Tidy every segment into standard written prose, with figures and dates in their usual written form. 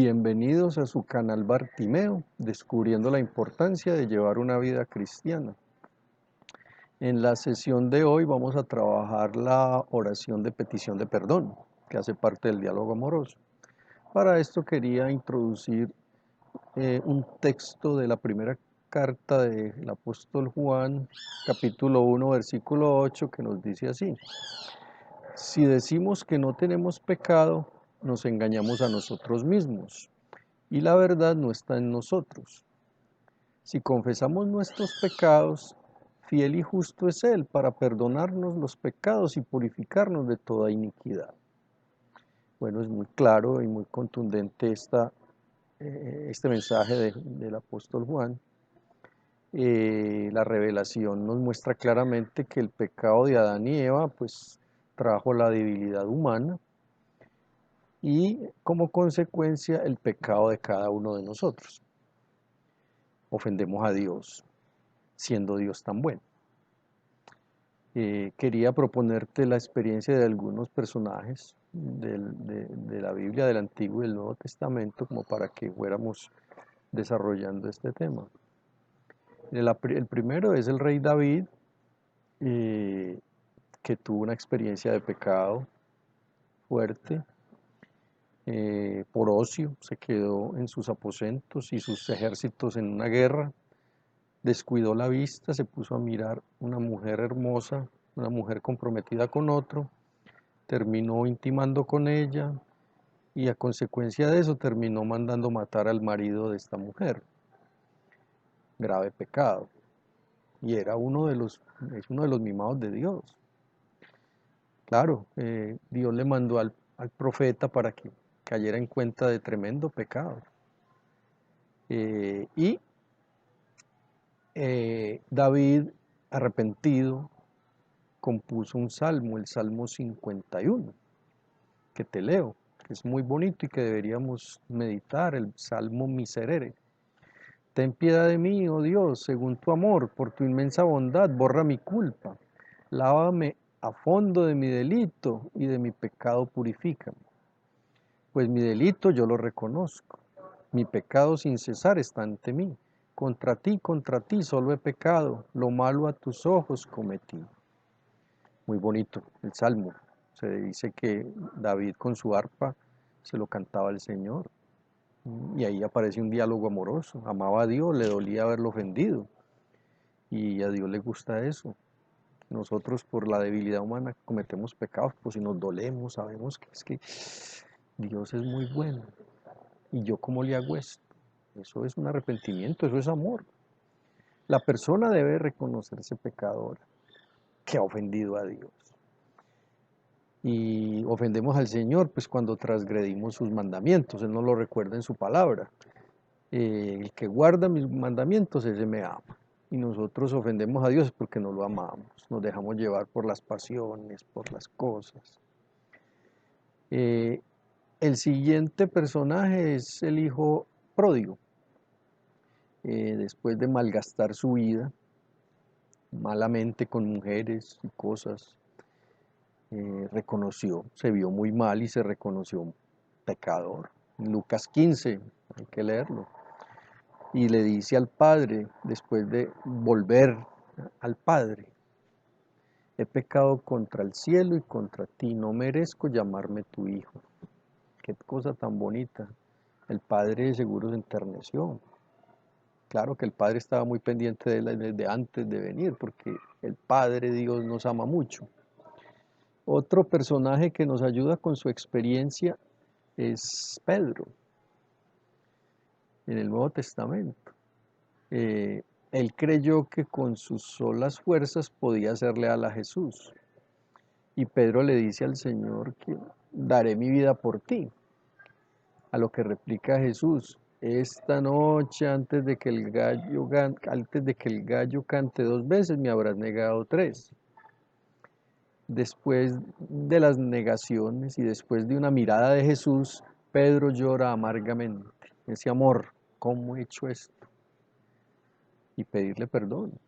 Bienvenidos a su canal Bartimeo, descubriendo la importancia de llevar una vida cristiana. En la sesión de hoy vamos a trabajar la oración de petición de perdón, que hace parte del diálogo amoroso. Para esto quería introducir un texto de la primera carta del apóstol Juan, capítulo 1, versículo 8, que nos dice así: si decimos que no tenemos pecado, nos engañamos a nosotros mismos y la verdad no está en nosotros. Si confesamos nuestros pecados, fiel y justo es Él para perdonarnos los pecados y purificarnos de toda iniquidad. Bueno, es muy claro y muy contundente este mensaje del apóstol Juan. La revelación nos muestra claramente que el pecado de Adán y Eva pues trajo la debilidad humana y como consecuencia el pecado de cada uno de nosotros. Ofendemos a Dios, siendo Dios tan bueno. Quería proponerte la experiencia de algunos personajes de la Biblia, del Antiguo y del Nuevo Testamento, como para que fuéramos desarrollando este tema. El primero es el rey David, que tuvo una experiencia de pecado fuerte. Por ocio se quedó en sus aposentos y sus ejércitos en una guerra. Descuidó la vista, se puso a mirar una mujer hermosa, una mujer comprometida con otro, terminó intimando con ella y a consecuencia de eso terminó mandando matar al marido de esta mujer. Grave pecado. Y es uno de los mimados de Dios. Claro, Dios le mandó al profeta para que cayera en cuenta de tremendo pecado. Y David, arrepentido, compuso un salmo, el Salmo 51, que te leo, que es muy bonito y que deberíamos meditar, el Salmo Miserere. Ten piedad de mí, oh Dios, según tu amor, por tu inmensa bondad, borra mi culpa. Lávame a fondo de mi delito y de mi pecado purifícame. Pues mi delito yo lo reconozco, mi pecado sin cesar está ante mí. Contra ti solo he pecado, lo malo a tus ojos cometí. Muy bonito el Salmo. Se dice que David con su arpa se lo cantaba al Señor. Y ahí aparece un diálogo amoroso. Amaba a Dios, le dolía haberlo ofendido. Y a Dios le gusta eso. Nosotros por la debilidad humana cometemos pecados, pues si nos dolemos, sabemos que es que Dios es muy bueno. ¿Y yo cómo le hago esto? Eso es un arrepentimiento, eso es amor. La persona debe reconocerse pecadora, que ha ofendido a Dios. Y ofendemos al Señor pues cuando transgredimos sus mandamientos, Él nos lo recuerda en su palabra. El que guarda mis mandamientos, ese me ama. Y nosotros ofendemos a Dios porque no lo amamos, nos dejamos llevar por las pasiones, por las cosas. El siguiente personaje es el hijo pródigo. Después de malgastar su vida malamente con mujeres y cosas, se vio muy mal y se reconoció un pecador. En Lucas 15, hay que leerlo. Y le dice al padre, después de volver al padre: he pecado contra el cielo y contra ti, no merezco llamarme tu hijo. Qué cosa tan bonita. El padre seguro se enterneció. Claro que el padre estaba muy pendiente de él desde antes de venir, porque el Padre Dios nos ama mucho. Otro personaje que nos ayuda con su experiencia es Pedro, en el Nuevo Testamento. Él creyó que con sus solas fuerzas podía ser leal a Jesús. Y Pedro le dice al Señor que daré mi vida por ti. A lo que replica Jesús: esta noche antes de que el gallo cante 2 veces me habrás negado 3. Después de las negaciones y después de una mirada de Jesús, Pedro llora amargamente. Ese amor, ¿cómo he hecho esto? Y pedirle perdón.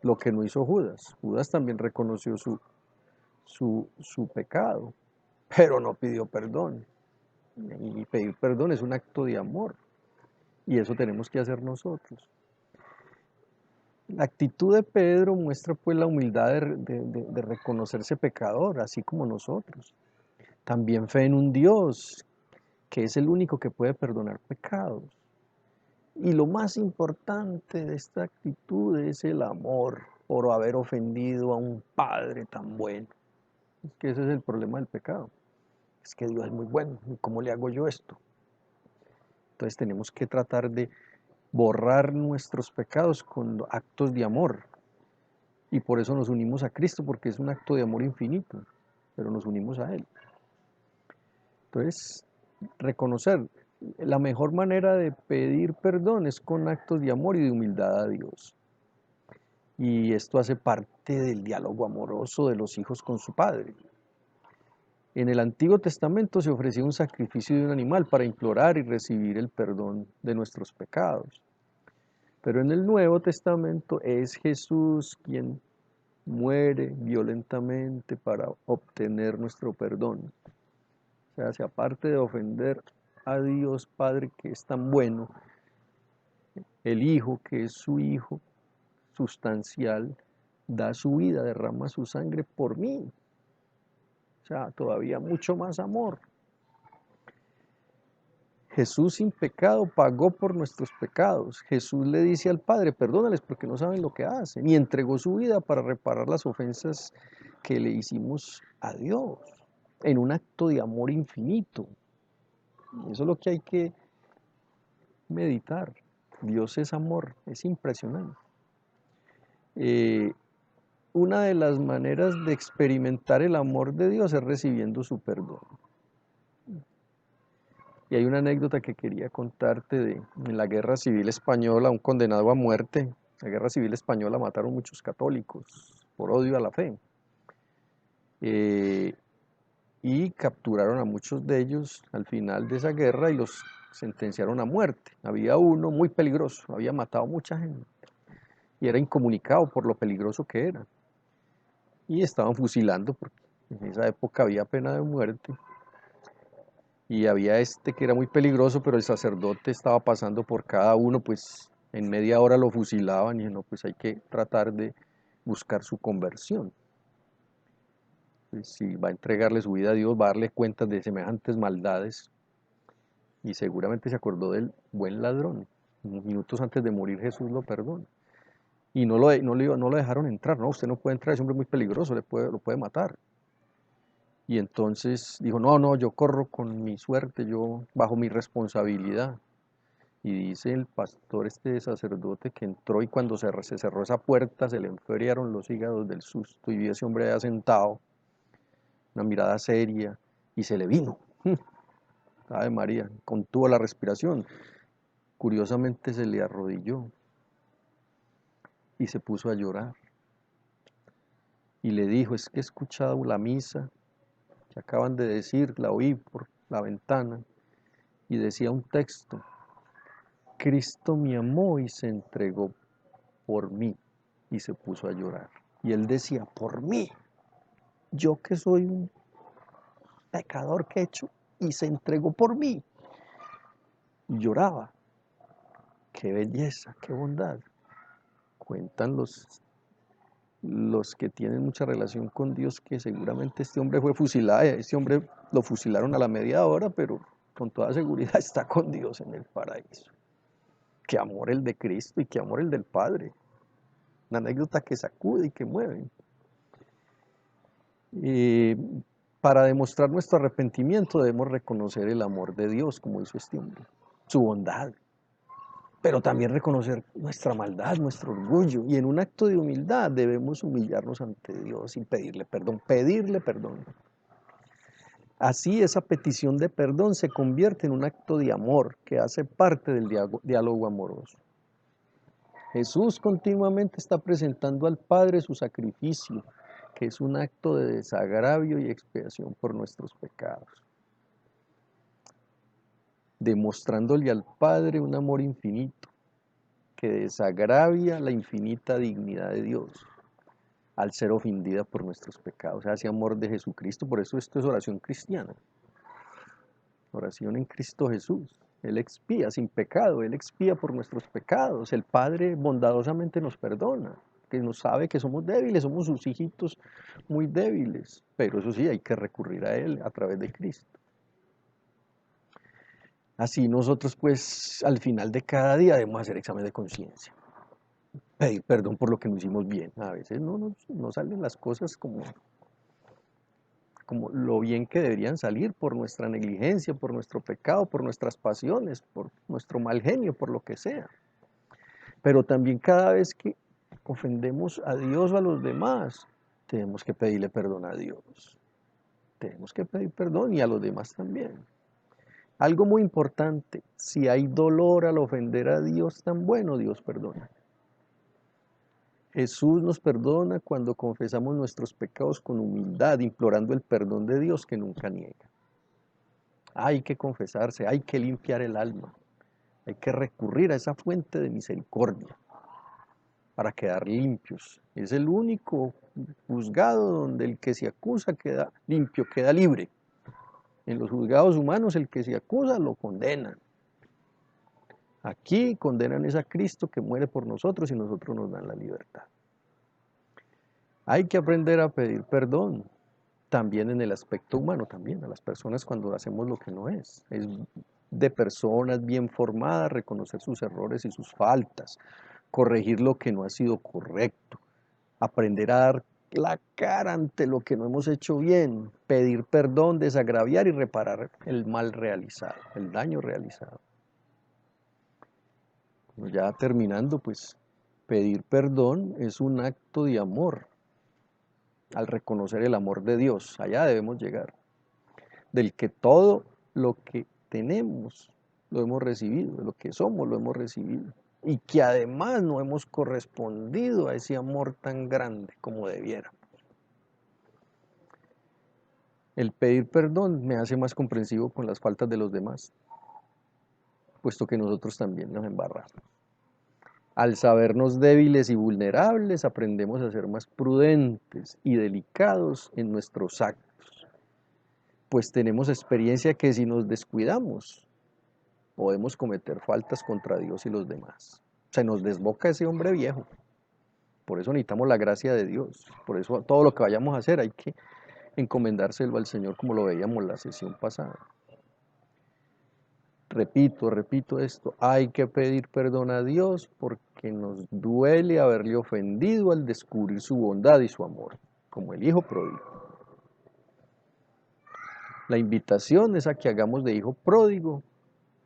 Lo que no hizo Judas. Judas también reconoció su pecado, pero no pidió perdón. Y pedir perdón es un acto de amor. Y eso tenemos que hacer nosotros. La actitud de Pedro muestra pues la humildad de reconocerse pecador, así como nosotros. También fe en un Dios que es el único que puede perdonar pecados. Y lo más importante de esta actitud es el amor por haber ofendido a un Padre tan bueno. Es que ese es el problema del pecado. Es que Dios es muy bueno. ¿Y cómo le hago yo esto? Entonces tenemos que tratar de borrar nuestros pecados con actos de amor. Y por eso nos unimos a Cristo, porque es un acto de amor infinito, pero nos unimos a Él. Entonces, reconocer, la mejor manera de pedir perdón es con actos de amor y de humildad a Dios. Y esto hace parte del diálogo amoroso de los hijos con su Padre. En el Antiguo Testamento se ofrecía un sacrificio de un animal para implorar y recibir el perdón de nuestros pecados. Pero en el Nuevo Testamento es Jesús quien muere violentamente para obtener nuestro perdón. O sea, si aparte de ofender a Dios Padre que es tan bueno, el Hijo que es su Hijo sustancial, da su vida, derrama su sangre por mí. O sea, todavía mucho más amor. Jesús sin pecado pagó por nuestros pecados. Jesús le dice al Padre, perdónales porque no saben lo que hacen. Y entregó su vida para reparar las ofensas que le hicimos a Dios, en un acto de amor infinito. Eso es lo que hay que meditar. Dios es amor, es impresionante. Una de las maneras de experimentar el amor de Dios es recibiendo su perdón. Y hay una anécdota que quería contarte en la Guerra Civil Española, un condenado a muerte. En la Guerra Civil Española mataron muchos católicos por odio a la fe. Eh, y capturaron a muchos de ellos al final de esa guerra y los sentenciaron a muerte. Había uno muy peligroso, había matado mucha gente y era incomunicado por lo peligroso que era. Y estaban fusilando porque en esa época había pena de muerte. Y había este que era muy peligroso, pero el sacerdote estaba pasando por cada uno, pues en media hora lo fusilaban y no, pues hay que tratar de buscar su conversión. Pues, si va a entregarle su vida a Dios, va a darle cuentas de semejantes maldades y seguramente se acordó del buen ladrón. Unos minutos antes de morir Jesús lo perdona. Y no lo dejaron entrar, no, usted no puede entrar, es un hombre muy peligroso, lo puede matar. Y entonces dijo, no, no, yo corro con mi suerte, yo bajo mi responsabilidad. Y dice el pastor, este sacerdote, que entró y cuando se cerró esa puerta se le enfriaron los hígados del susto y vio a ese hombre allá sentado, una mirada seria, y se le vino. Ave María, contuvo la respiración. Curiosamente se le arrodilló y se puso a llorar. Y le dijo, es que he escuchado la misa que acaban de decir, la oí por la ventana, y decía un texto, Cristo me amó y se entregó por mí, y se puso a llorar. Y él decía, por mí, yo que soy un pecador que he hecho, y se entregó por mí. Y lloraba. Qué belleza, qué bondad. Cuentan los que tienen mucha relación con Dios que seguramente este hombre fue fusilado, este hombre lo fusilaron a la media hora, pero con toda seguridad está con Dios en el paraíso. Qué amor el de Cristo y qué amor el del Padre. Una anécdota que sacude y que mueve. Eh, para demostrar nuestro arrepentimiento debemos reconocer el amor de Dios, como hizo este hombre, su bondad, pero también reconocer nuestra maldad, nuestro orgullo, y en un acto de humildad debemos humillarnos ante Dios y pedirle perdón, pedirle perdón. Así esa petición de perdón se convierte en un acto de amor que hace parte del diálogo amoroso. Jesús continuamente está presentando al Padre su sacrificio, que es un acto de desagravio y expiación por nuestros pecados, demostrándole al Padre un amor infinito que desagravia la infinita dignidad de Dios al ser ofendida por nuestros pecados, ese amor de Jesucristo. Por eso esto es oración cristiana. oración en Cristo Jesús. Él expía sin pecado, Él expía por nuestros pecados. El Padre bondadosamente nos perdona, que nos sabe que somos débiles, somos sus hijitos muy débiles, pero eso sí, hay que recurrir a Él a través de Cristo. Así nosotros pues al final de cada día debemos hacer examen de conciencia, pedir perdón por lo que no hicimos bien. A veces no salen las cosas como lo bien que deberían salir por nuestra negligencia, por nuestro pecado, por nuestras pasiones, por nuestro mal genio, por lo que sea. Pero también cada vez que ofendemos a Dios o a los demás, tenemos que pedirle perdón a Dios. Tenemos que pedir perdón y a los demás también. Algo muy importante, si hay dolor al ofender a Dios tan bueno, Dios perdona. Jesús nos perdona cuando confesamos nuestros pecados con humildad, implorando el perdón de Dios que nunca niega. Hay que confesarse, hay que limpiar el alma, hay que recurrir a esa fuente de misericordia para quedar limpios. Es el único juzgado donde el que se acusa queda limpio, queda libre. En los juzgados humanos el que se acusa lo condenan. Aquí condenan es a Cristo que muere por nosotros y nosotros nos dan la libertad. Hay que aprender a pedir perdón, también en el aspecto humano, también a las personas cuando hacemos lo que no es. Es de personas bien formadas reconocer sus errores y sus faltas, corregir lo que no ha sido correcto, aprender a dar la cara ante lo que no hemos hecho bien, pedir perdón, desagraviar y reparar el mal realizado, el daño realizado. Ya terminando, pues pedir perdón es un acto de amor al reconocer el amor de Dios. Allá debemos llegar, del que todo lo que tenemos lo hemos recibido, lo que somos lo hemos recibido, y que además no hemos correspondido a ese amor tan grande como debiera. El pedir perdón me hace más comprensivo con las faltas de los demás, puesto que nosotros también nos embarramos. Al sabernos débiles y vulnerables, aprendemos a ser más prudentes y delicados en nuestros actos, pues tenemos experiencia que si nos descuidamos, podemos cometer faltas contra Dios y los demás. Se nos desboca ese hombre viejo. Por eso necesitamos la gracia de Dios. Por eso todo lo que vayamos a hacer hay que encomendárselo al Señor como lo veíamos la sesión pasada. Repito esto, hay que pedir perdón a Dios porque nos duele haberle ofendido al descubrir su bondad y su amor, como el hijo pródigo. La invitación es a que hagamos de hijo pródigo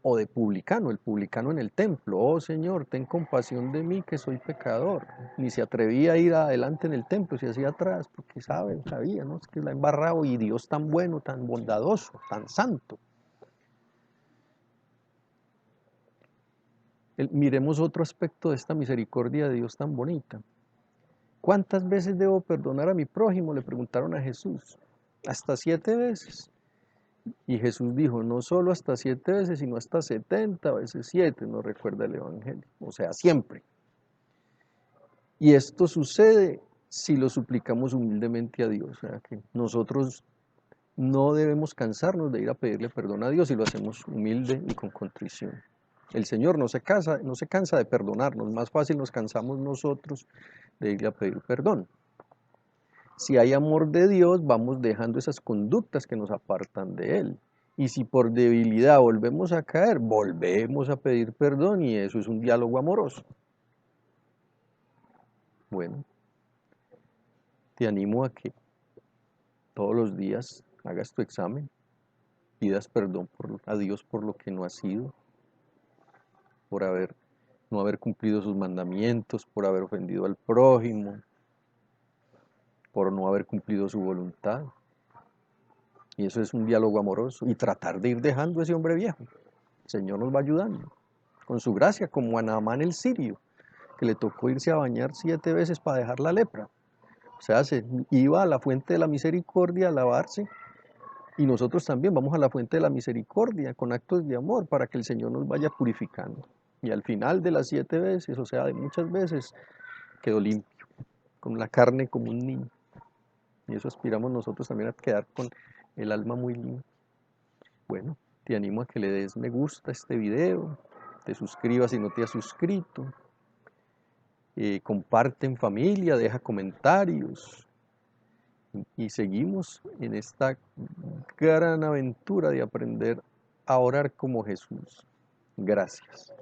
o de publicano, el publicano en el templo. Oh Señor, ten compasión de mí que soy pecador. Ni se atrevía a ir adelante en el templo, se hacía atrás, porque sabía, ¿no? Es que la ha embarrado y Dios tan bueno, tan bondadoso, tan santo. Miremos otro aspecto de esta misericordia de Dios tan bonita. ¿Cuántas veces debo perdonar a mi prójimo?, le preguntaron a Jesús. Hasta 7 veces. Y Jesús dijo, no solo hasta 7 veces, sino hasta 70 veces 7, nos recuerda el Evangelio. O sea, siempre. Y esto sucede si lo suplicamos humildemente a Dios. O sea, que nosotros no debemos cansarnos de ir a pedirle perdón a Dios si lo hacemos humilde y con contrición. El Señor no se cansa de perdonarnos, más fácil nos cansamos nosotros de irle a pedir perdón. Si hay amor de Dios, vamos dejando esas conductas que nos apartan de Él. Y si por debilidad volvemos a caer, volvemos a pedir perdón y eso es un diálogo amoroso. Bueno, te animo a que todos los días hagas tu examen, pidas perdón a Dios por lo que no has sido, por no haber cumplido sus mandamientos, por haber ofendido al prójimo, por no haber cumplido su voluntad. Y eso es un diálogo amoroso y tratar de ir dejando a ese hombre viejo. El Señor nos va ayudando con su gracia, como a Naamán el sirio, que le tocó irse a bañar 7 veces para dejar la lepra. O sea, se iba a la fuente de la misericordia a lavarse, y nosotros también vamos a la fuente de la misericordia con actos de amor para que el Señor nos vaya purificando. Y al final de las 7 veces, o sea, de muchas veces, quedó limpio, con la carne como un niño. Y eso aspiramos nosotros también, a quedar con el alma muy limpia. Bueno, Te animo a que le des me gusta a este video, te suscribas si no te has suscrito, comparte en familia, deja comentarios y seguimos en esta gran aventura de aprender a orar como Jesús. Gracias.